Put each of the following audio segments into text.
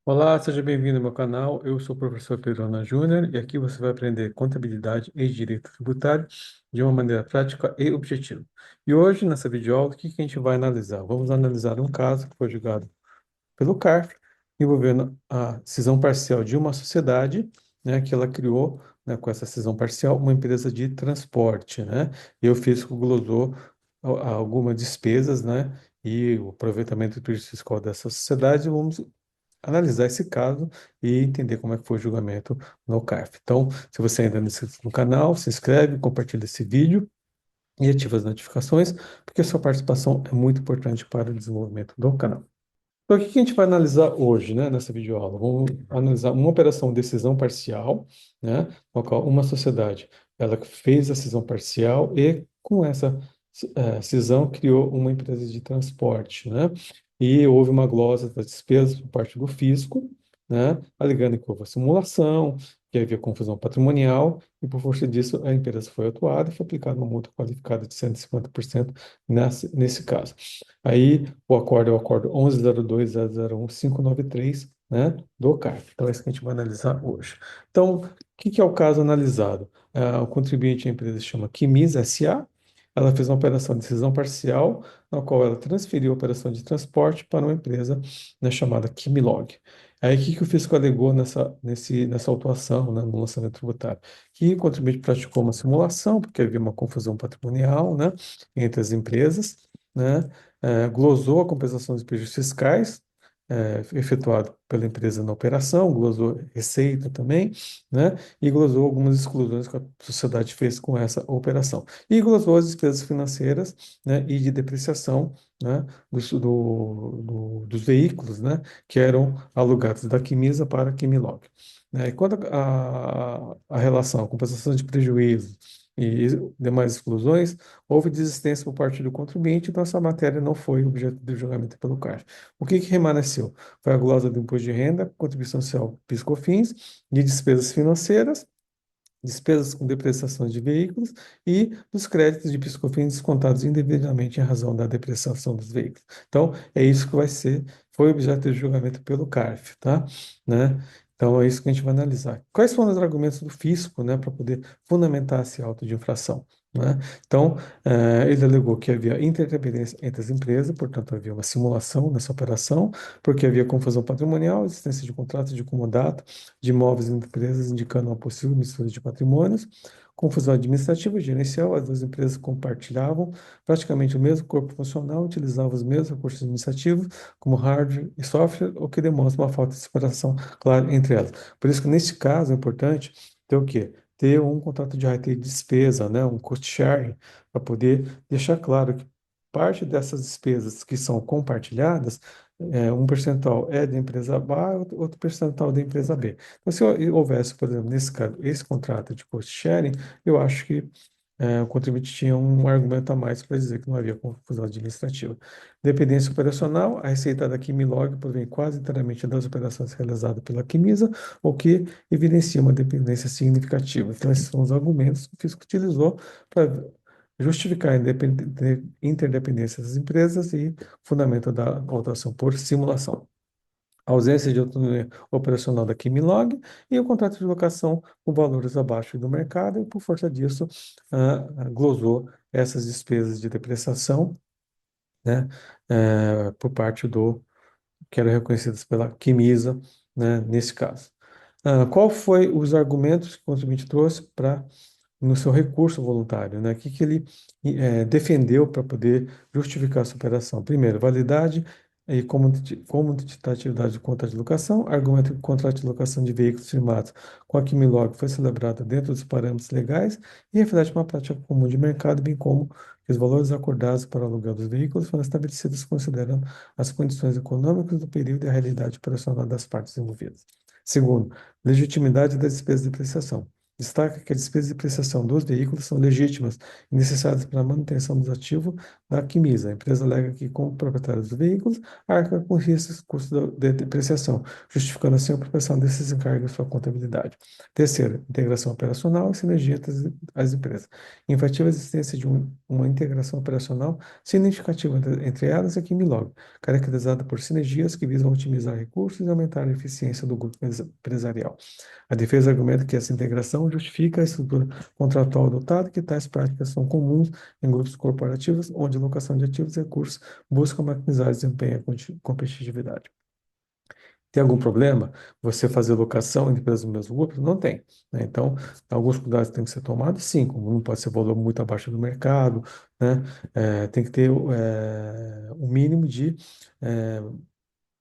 Olá, seja bem-vindo ao meu canal. Eu sou o professor Pedro Ana Júnior e aqui você vai aprender contabilidade e direito tributário de uma maneira prática e objetiva. E hoje, nessa videoaula, o que que a gente vai analisar? Vamos analisar um caso que foi julgado pelo CARF, envolvendo a cisão parcial de uma sociedade, né, que ela criou, né, com essa cisão parcial, uma empresa de transporte, né? E o fisco glosou algumas despesas, né, e o aproveitamento do prejuízo fiscal dessa sociedade. Vamos analisar esse caso e entender como é que foi o julgamento no CARF. Então, se você ainda não é inscrito no canal, se inscreve, compartilha esse vídeo e ativa as notificações, porque a sua participação é muito importante para o desenvolvimento do canal. Então, o que que a gente vai analisar hoje, né, nessa videoaula? Vamos analisar uma operação de decisão parcial, né, no qual uma sociedade ela fez a cisão parcial e, com essa cisão, criou uma empresa de transporte, né? E houve uma glosa das despesas por parte do fisco, né, alegando que houve simulação, que havia confusão patrimonial, e por força disso a empresa foi autuada e foi aplicada uma multa qualificada de 150% nesse caso. Aí o acórdão é o acórdão 11.02.001.593, né, do CARF. Então, é isso que a gente vai analisar hoje. Então, o que que é o caso analisado? O contribuinte, a empresa se chama Quimiza S.A., ela fez uma operação de decisão parcial, na qual ela transferiu a operação de transporte para uma empresa, né, chamada Quimilog. Aí, o que que o fisco alegou nessa autuação, né, no lançamento tributário? Que o contribuinte praticou uma simulação, porque havia uma confusão patrimonial, né, entre as empresas, né, glosou a compensação dos prejuízos fiscais, efetuado pela empresa na operação, glosou receita também, né, e glosou algumas exclusões que a sociedade fez com essa operação. E glosou as despesas financeiras, né, e de depreciação, né, dos veículos, né, que eram alugados da Quimisa para a Quimilog. Né, e quando a relação, a compensação de prejuízos e demais exclusões, houve desistência por parte do contribuinte, então essa matéria não foi objeto de julgamento pelo CARF. O que que remanesceu? Foi a glosa do imposto de renda, contribuição social PIS/COFINS, de despesas financeiras, despesas com depreciação de veículos e dos créditos de PIS/COFINS descontados indevidamente em razão da depreciação dos veículos. Então, é isso que foi objeto de julgamento pelo CARF, tá? Né? Então, é isso que a gente vai analisar. Quais foram os argumentos do fisco, né, para poder fundamentar esse auto de infração? Né? Então, ele alegou que havia interdependência entre as empresas, portanto, havia uma simulação nessa operação, porque havia confusão patrimonial, existência de contratos de comodato, de imóveis entre empresas, indicando uma possível mistura de patrimônios, confusão administrativa e gerencial. As duas empresas compartilhavam praticamente o mesmo corpo funcional, utilizavam os mesmos recursos administrativos, como hardware e software, o que demonstra uma falta de separação clara entre elas. Por isso que, nesse caso, é importante ter o quê? Ter um contrato de rateio de despesa, né? Um cost sharing, para poder deixar claro que parte dessas despesas que são compartilhadas, um percentual é da empresa A, outro percentual da empresa B. Então, se houvesse, por exemplo, nesse caso, esse contrato de cost sharing, eu acho que o contribuinte tinha um argumento a mais para dizer que não havia confusão administrativa. Dependência operacional, a receita da Quimilog provém quase inteiramente das operações realizadas pela Quimisa, o que evidencia uma dependência significativa. Então, esses são os argumentos que o fisco utilizou para justificar a interdependência das empresas e fundamento da autuação por simulação. A ausência de autonomia operacional da Quimilog e o contrato de locação com valores abaixo do mercado, e por força disso, glosou essas despesas de depreciação, né, por parte que eram reconhecidas pela Quimisa, né, nesse caso. Qual foi os argumentos que o contribuinte trouxe para no seu recurso voluntário, né? O que que ele defendeu para poder justificar a superação? Primeiro, validade e comutatividade do contrato de locação, argumento que o contrato de locação de veículos firmados com a Quimilog foi celebrado dentro dos parâmetros legais e reflete uma prática comum de mercado, bem como que os valores acordados para o aluguel dos veículos foram estabelecidos considerando as condições econômicas do período e a realidade operacional das partes envolvidas. Segundo, legitimidade das despesas de depreciação. Destaca que as despesas de prestação dos veículos são legítimas e necessárias para a manutenção dos ativos, da Quimisa. A empresa alega que, como proprietária dos veículos, arca com esses custos de depreciação, justificando assim a apropriação desses encargos à sua contabilidade. Terceiro, integração operacional e sinergia entre as empresas. Enfativa a existência de uma integração operacional significativa entre elas e a Quimilog, caracterizada por sinergias que visam otimizar recursos e aumentar a eficiência do grupo empresarial. A defesa argumenta que essa integração justifica a estrutura contratual adotada e que tais práticas são comuns em grupos corporativos onde a alocação de ativos e recursos busca maximizar desempenho e competitividade. Tem algum problema você fazer locação entre empresas do mesmo grupo? Não tem, né? Então, alguns cuidados têm que ser tomados, sim, como não pode ser valor muito abaixo do mercado, né? Tem que ter o mínimo de eh,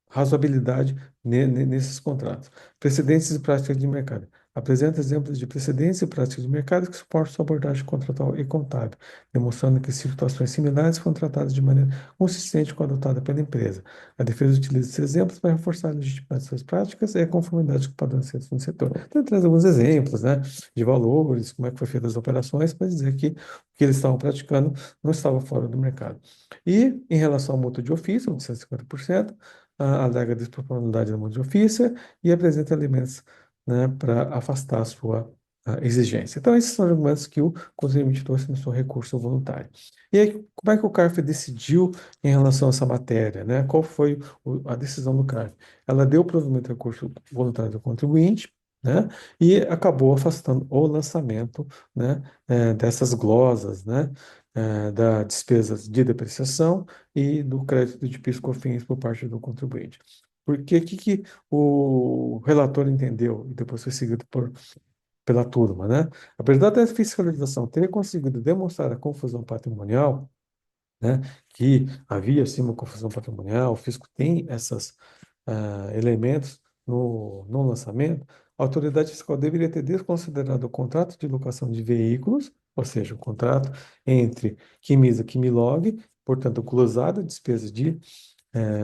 razoabilidade nesses contratos. Precedentes e práticas de mercado. Apresenta exemplos de precedentes e práticas de mercado que suportam sua abordagem contratual e contábil, demonstrando que situações similares foram tratadas de maneira consistente com a adotada pela empresa. A defesa utiliza esses exemplos para reforçar a legitimidade de suas práticas e a conformidade com padrões no setor. Então, traz alguns exemplos, né, de valores, como é que foi feita as operações, para dizer que o que eles estavam praticando não estava fora do mercado. E, em relação à multa de ofício, de 150%, alega desproporcionalidade da mão de ofício e apresenta elementos, né, para afastar a sua exigência. Então, esses são os argumentos que o contribuinte trouxe no seu recurso voluntário. E aí, como é que o CARF decidiu em relação a essa matéria, né? Qual foi a decisão do CARF? Ela deu provimento ao recurso voluntário do contribuinte, né? E acabou afastando o lançamento, né, dessas glosas, né, da despesas de depreciação e do crédito de PIS/COFINS por parte do contribuinte. Porque o que o relator entendeu, e depois foi seguido pela turma, né? Apesar da fiscalização ter conseguido demonstrar a confusão patrimonial, né, que havia sim uma confusão patrimonial, o fisco tem esses elementos no lançamento, a autoridade fiscal deveria ter desconsiderado o contrato de locação de veículos, ou seja, o contrato entre Quimisa e Quimilog, portanto, glosada despesas de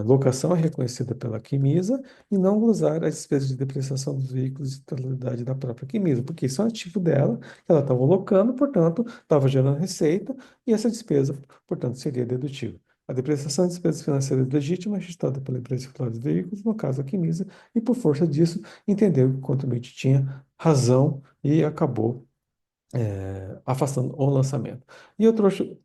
locação é reconhecida pela Quimisa e não glosar as despesas de depreciação dos veículos de titularidade da própria Quimisa, porque isso é um ativo dela, que ela estava alocando, portanto, estava gerando receita e essa despesa, portanto, seria dedutível. A depreciação de despesas financeiras legítimas registrada pela empresa titular dos veículos, no caso a Quimisa, e por força disso, entendeu que o contribuinte tinha razão e acabou afastando o lançamento. E eu trouxe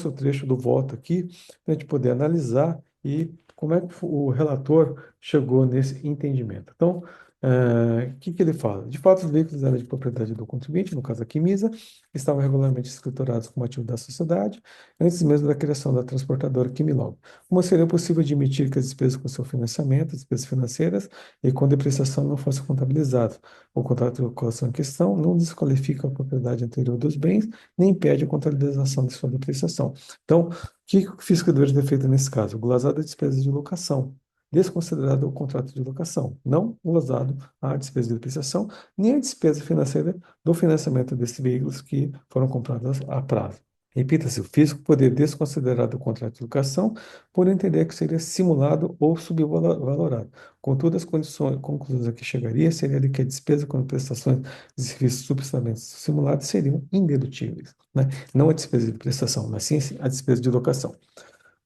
o trecho do voto aqui para a gente poder analisar e como é que o relator chegou nesse entendimento. Então, o que ele fala? De fato, os veículos eram de propriedade do contribuinte, no caso a Quimisa, estavam regularmente escriturados como ativo da sociedade, antes mesmo da criação da transportadora Quimilog. Como seria possível admitir que as despesas com seu financiamento, despesas financeiras e com depreciação não fossem contabilizadas? O contrato de locação em questão não desqualifica a propriedade anterior dos bens, nem impede a contabilização de sua depreciação. Então, o que o fisco deveria ter feito nesse caso? Glosado a despesa de locação, desconsiderado o contrato de locação, não glosado a despesa de depreciação, nem a despesa financeira do financiamento desses veículos que foram comprados a prazo. Repita-se, o fisco poderia desconsiderar o contrato de locação por entender que seria simulado ou subvalorado. Contudo, as conclusões a que chegaria seria de que a despesa com prestações de serviços substancialmente simulados seriam indedutíveis, né? Não a despesa de prestação, mas sim a despesa de locação.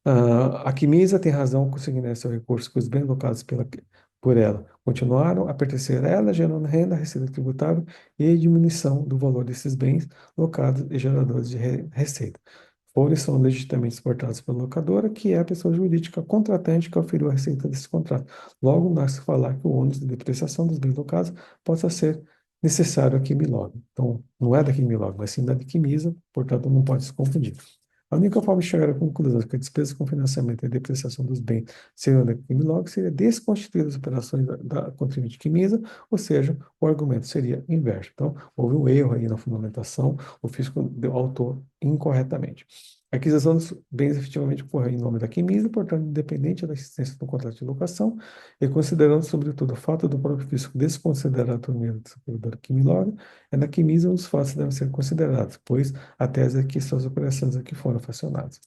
A Quimisa tem razão ao consignar seu recurso que os bens locados por ela continuaram a pertencer a ela, gerando renda, receita tributável e diminuição do valor desses bens locados e geradores de receita. Foram e são legitimamente exportados pela locadora, que é a pessoa jurídica contratante que oferiu a receita desse contrato. Logo, nasce falar que o ônus de depreciação dos bens locados possa ser necessário a Quimilog. Então, não é da Quimilog, mas sim da Quimisa, portanto, não pode se confundir. A única forma de chegar à conclusão de que a despesa com financiamento e depreciação dos bens seriam da Quimilog seria desconstituir as operações da contribuinte Quimisa, ou seja, o argumento seria inverso. Então, houve um erro aí na fundamentação, o fisco autor incorretamente. A aquisição dos bens efetivamente ocorreu em nome da Quimisa, portanto, independente da existência do contrato de locação, e considerando, sobretudo, o fato do próprio fisco desconsiderar a autonomia do desenvolvedor Quimilog, é na Quimisa os fatos devem ser considerados, pois a tese é que suas operações aqui foram fracionadas.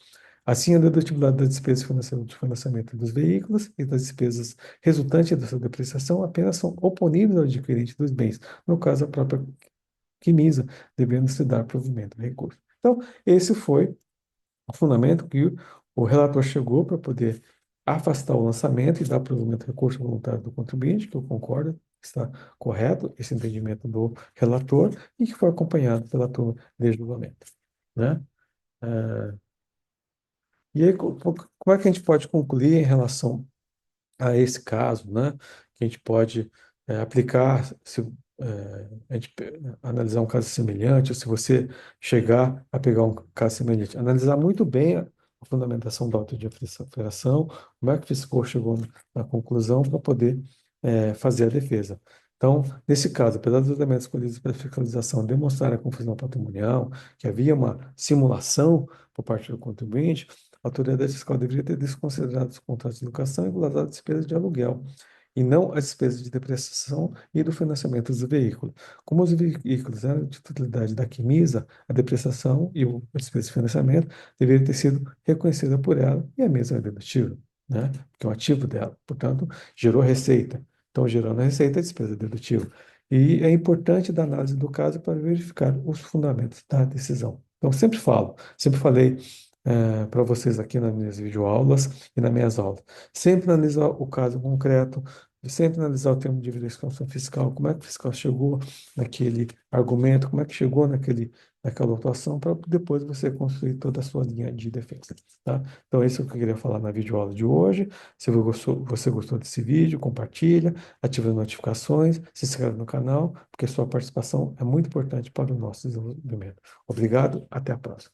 Assim, a dedutibilidade das despesas financeiras de financiamento dos veículos e das despesas resultantes dessa depreciação apenas são oponíveis ao adquirente dos bens, no caso, a própria Quimisa, devendo se dar provimento do recurso. Então, esse foi o fundamento que o relator chegou para poder afastar o lançamento e dar provimento ao recurso voluntário do contribuinte, que eu concordo, que está correto esse entendimento do relator e que foi acompanhado pela turma de julgamento, né? Ah, e aí, como é que a gente pode concluir em relação a esse caso, né? Que a gente pode aplicar, se a gente analisar um caso semelhante, ou se você chegar a pegar um caso semelhante, analisar muito bem a fundamentação da auto de operação, como é que o fiscal chegou na conclusão para poder fazer a defesa. Então, nesse caso, apesar dos elementos escolhidos para fiscalização demonstrar a confusão patrimonial, que havia uma simulação por parte do contribuinte, a autoridade fiscal deveria ter desconsiderado os contratos de locação e regulado as despesas de aluguel, e não as despesas de depreciação e do financiamento dos veículos. Como os veículos eram de titularidade da Quimisa, a depreciação e a despesa de financiamento deveriam ter sido reconhecida por ela e a mesma é dedutível, né? Porque é um ativo dela. Portanto, gerou receita. Então, gerando a receita, a despesa é dedutível. E é importante da análise do caso para verificar os fundamentos da decisão. Então, sempre falei para vocês aqui nas minhas videoaulas e nas minhas aulas. Sempre analisar o caso concreto, sempre analisar o termo de verificação fiscal, como é que o fiscal chegou naquele argumento, como é que chegou naquela atuação, para depois você construir toda a sua linha de defesa, tá? Então, é isso que eu queria falar na videoaula de hoje. Se você gostou desse vídeo, compartilha, ativa as notificações, se inscreve no canal, porque sua participação é muito importante para o nosso desenvolvimento. Obrigado, até a próxima.